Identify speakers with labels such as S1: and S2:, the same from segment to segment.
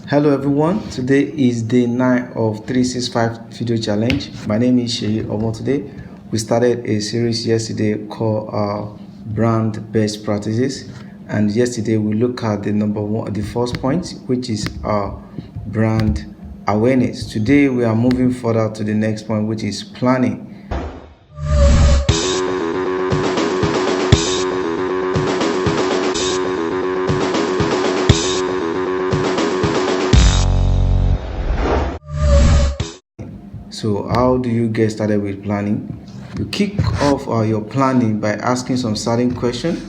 S1: Hello everyone, today is day 9 of 365 video challenge. My name is Sheyi Omo. Today we started a series yesterday called brand best practices, and yesterday we look at the first point, which is brand awareness. Today we are moving further to the next point, which is planning. So how do you get started with planning? You kick off your planning by asking some certain questions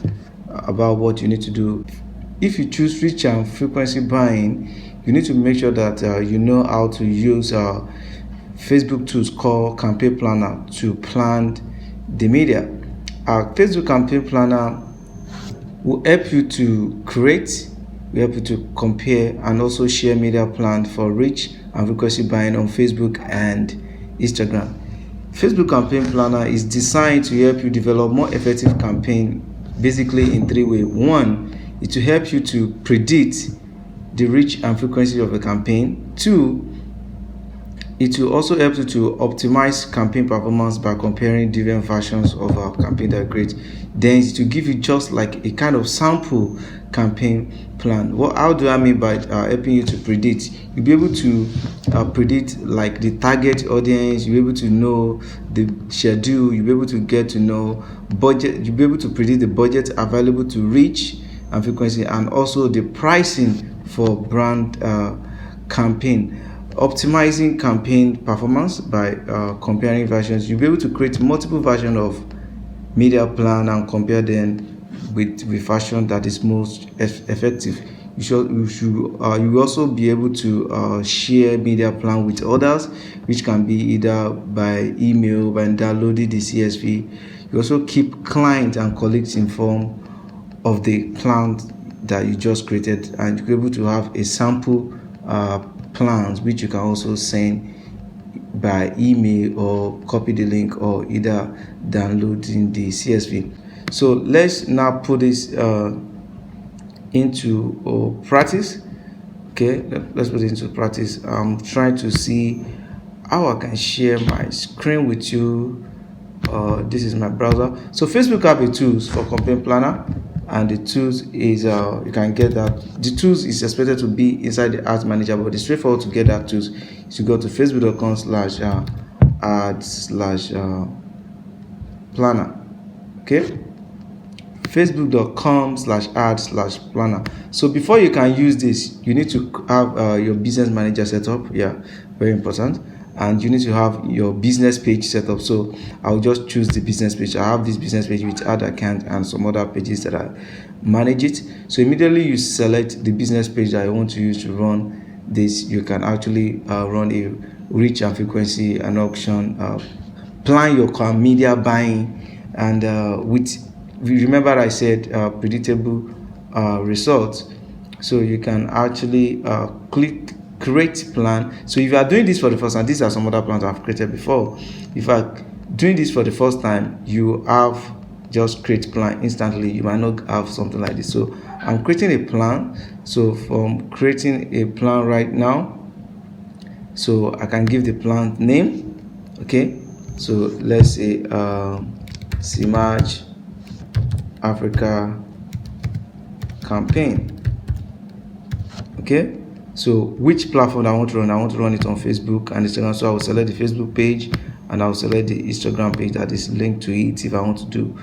S1: about what you need to do. If you choose reach and frequency buying, you need to make sure that you know how to use Facebook tools called Campaign Planner to plan the media. Facebook Campaign Planner will help you to create, will help you to compare and also share media plan for reach and frequency buying on Facebook and Instagram. Facebook Campaign Planner is designed to help you develop more effective campaign basically in three ways. One, it will help you to predict the reach and frequency of a campaign. Two, it will also help you to optimize campaign performance by comparing different versions of our campaign that you create. Then it will give you just like a kind of sample campaign plan. How do I mean by helping you to predict? You'll be able to predict like the target audience. You'll be able to know the schedule. You'll be able to get to know budget. You'll be able to predict the budget available to reach and frequency, and also the pricing for brand campaign. Optimizing campaign performance by comparing versions. You'll be able to create multiple versions of media plan and compare them with version that is most effective. You will also be able to share media plan with others, which can be either by email, by downloading the CSV. You also keep clients and colleagues informed of the plan that you just created, and you'll be able to have a sample plans which you can also send by email or copy the link or either downloading the CSV. So let's now put this into practice. Okay, let's put it into practice. I'm trying to see how I can share my screen with you. This is my browser. So Facebook have a tools for campaign planner, and the tools is you can get that. The tools is expected to be inside the ads manager, but the straightforward to get that tools is to go to facebook.com/ad/planner. Okay, facebook.com/ad/planner. So before you can use this, you need to have your business manager set up. Yeah, very important. And you need to have your business page set up. So I'll just choose the business page. I have this business page with ad account and some other pages that I manage it. So immediately you select the business page that I want to use to run this. You can actually run a reach and frequency and auction, plan your media buying, and remember I said predictable results. So you can actually click create plan. So if you are doing this for the first time, these are some other plans I've created before. If I'm doing this for the first time, you have just create plan instantly. You might not have something like this. So I'm creating a plan. So from creating a plan right now, so I can give the plan name. Okay, so let's say Simaj Africa campaign. Okay, so which platform I want to run? I want to run it on Facebook and Instagram. So I will select the Facebook page and I will select the Instagram page that is linked to it if I want to do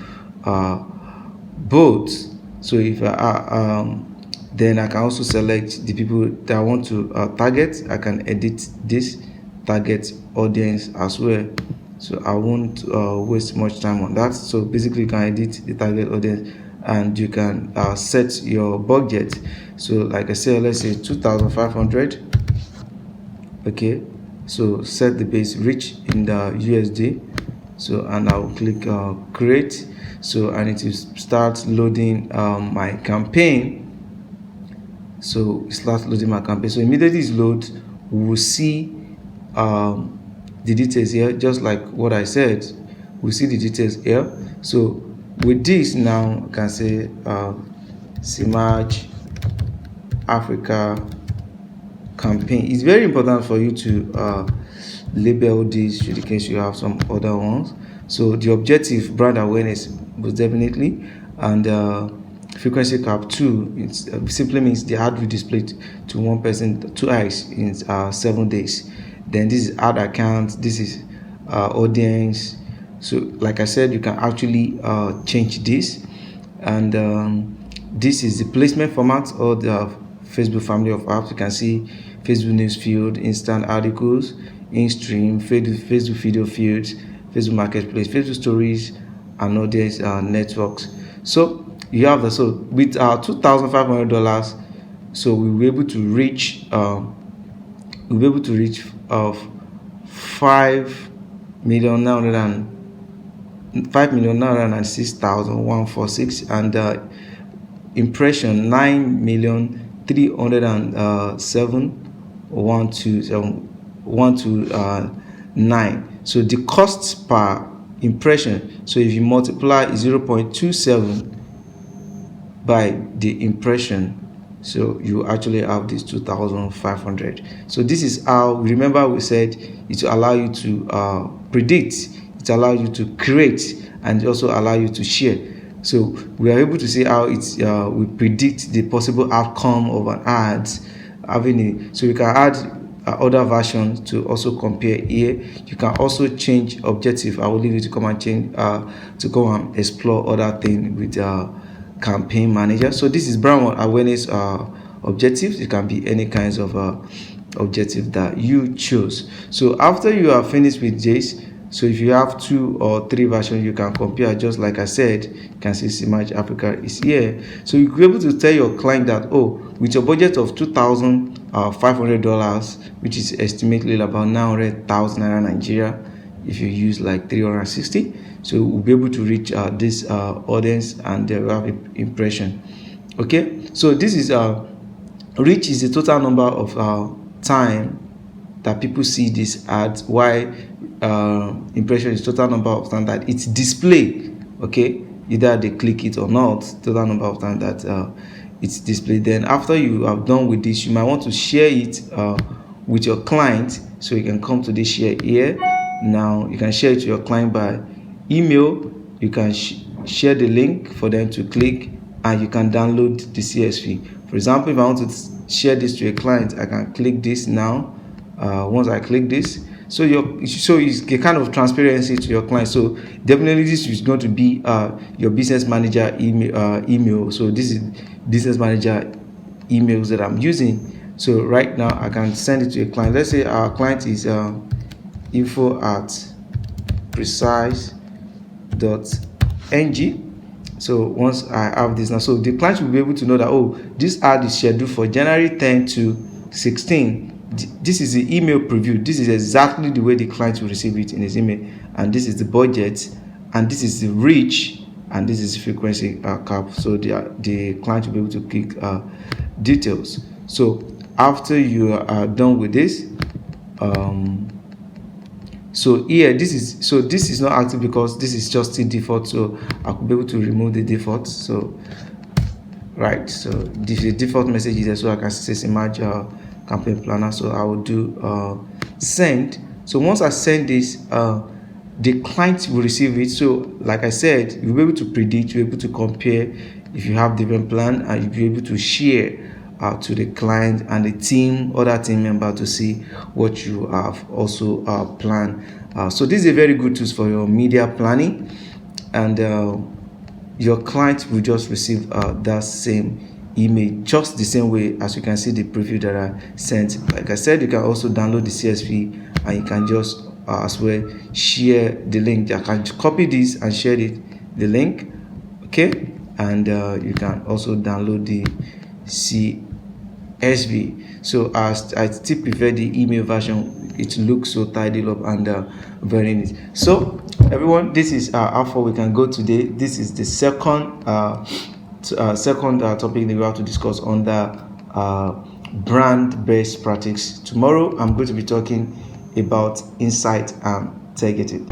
S1: both. So if then I can also select the people that I want to target. I can edit this target audience as well. So I won't waste much time on that. So basically you can edit the target audience and you can set your budget. So like I said, let's say 2,500. Okay, so set the base reach in the USD. So and I'll click create. So I need to start loading my campaign. So start loading my campaign. So immediately it's load, we will see the details here, just like what I said. We see the details here. So with this now, I can say Simaj Africa campaign. It's very important for you to label this, in the case you have some other ones. So the objective, brand awareness, was definitely, and frequency cap 2, it simply means the ad will display to one person twice in 7 days. Then this is ad account, this is audience. So like I said, you can actually change this, and this is the placement format of the Facebook family of apps. You can see Facebook news field, instant articles, in-stream, Facebook video fields, Facebook marketplace, Facebook stories, and audience networks. So you have that. So with $2,500, so we'll be able to reach 5,906,146, and impression 9,307,129. So the cost per impression, so if you multiply 0.27 by the impression, so you actually have this 2,500. So this is how, remember we said it will allow you to predict, it allows you to create, and also allow you to share. So we are able to see how it's we predict the possible outcome of an ad, so you can add other versions to also compare here. You can also change objective. I will leave you to come and change to go and explore other things with campaign manager. So this is brand awareness objectives. It can be any kinds of objective that you choose. So after you are finished with this, so if you have 2 or 3 versions, you can compare. Just like I said, you can see Image Africa is here. So you'll be able to tell your client that, oh, with your budget of $2,500, which is estimately about 900,000 naira Nigeria, if you use like 360, so we'll be able to reach this audience, and they will have impression. Okay, so this is reach is the total number of time that people see this ads. Why impression is total number of time that it's displayed. Okay, either they click it or not, total number of time that it's displayed. Then after you have done with this, you might want to share it with your client. So you can come to this share here. Now you can share it to your client by email. You can share the link for them to click, and you can download the CSV. For example, if I want to share this to a client, I can click this now. Once I click this, so it's a kind of transparency to your client. So definitely this is going to be your business manager email. So this is business manager emails that I'm using. So right now I can send it to a client. Let's say our client is info@precise.ng. So once I have this now, so the client will be able to know that, oh, this ad is scheduled for January 10 to 16. This is the email preview. This is exactly the way the client will receive it in his email, and this is the budget, and this is the reach, and this is the frequency cap. So the client will be able to click details. So after you are done with this, so here this is not active because this is just the default. So I could be able to remove the default. So right, so the default message is there, so I can say Image campaign planner. So I will do send. So once I send this, the client will receive it. So like I said, you'll be able to predict, you'll be able to compare if you have different plan, and you'll be able to share to the client and the team, other team member, to see what you have also planned. So this is a very good tool for your media planning, and your client will just receive that same email just the same way as you can see the preview that I sent. Like I said, you can also download the CSV, and you can just as well share the link. I can copy this and share the link, okay, and you can also download the CSV. So as I still prefer the email version, it looks so tidied up and very neat. So everyone, this is how far we can go today. This is the second topic that we have to discuss on the brand best practice. Tomorrow I'm going to be talking about insight and targeting.